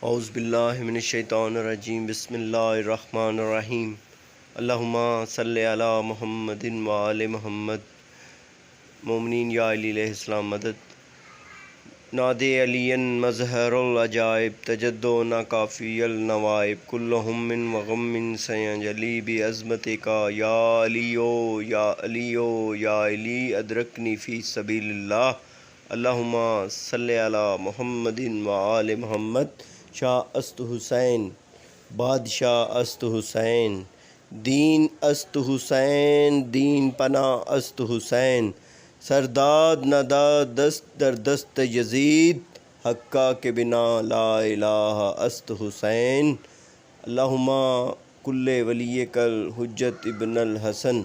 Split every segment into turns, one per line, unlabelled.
اعوذ باللہ من الشیطان الرجیم بسم اللہ الرحمن الرحیم اللہم صلی علی محمد وآل محمد مومنین یا علی علیہ السلام مدد ناد علی مظہر العجائب تجد ناکافی النوائب کلہم من وغم سینجلی بعظمتک یا علیو یا علیو یا علی ادرکنی فی سبیل اللہ اللہم صلی علی محمد وآل محمد شاہ است حسین بادشاہ است حسین دین است حسین دین پناہ است حسین سرداد نداد دست در دست یزید حقہ کے بنا لا الہ است حسین اللہم کل ولی کل حجت ابن الحسن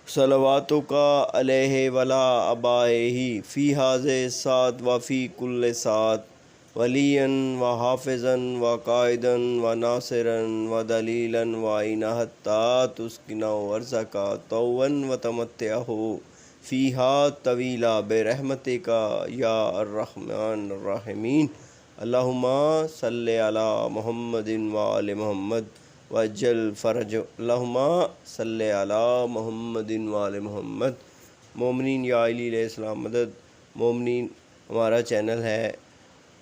صلواتک علیہ ولا آبائہ فی ھذہ ساعت و فی کل ساعت ولیاً و حافظاً و قائداً و ناصراً و دلیلاً و عینا حتی تسکنہ ارضک طوعاً و تمتعہ فیہا طویلا برحمتک یا الرحمن الرحیم اللہم صلی علی محمد وآل محمد وعجل فرج اللہم صلی علی محمد وآل محمد مومنین یا علی علیہ السلام مدد مومنین ہمارا چینل ہے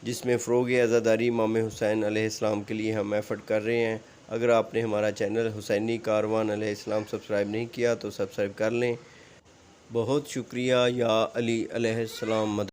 جس میں فروغ عزاداری امام حسین علیہ السلام کے لیے ہم ایفرٹ کر رہے ہیں۔ اگر آپ نے ہمارا چینل حسینی کاروان علیہ السلام سبسکرائب نہیں کیا تو سبسکرائب کر لیں۔ بہت شکریہ۔ یا علی علیہ السلام مدد۔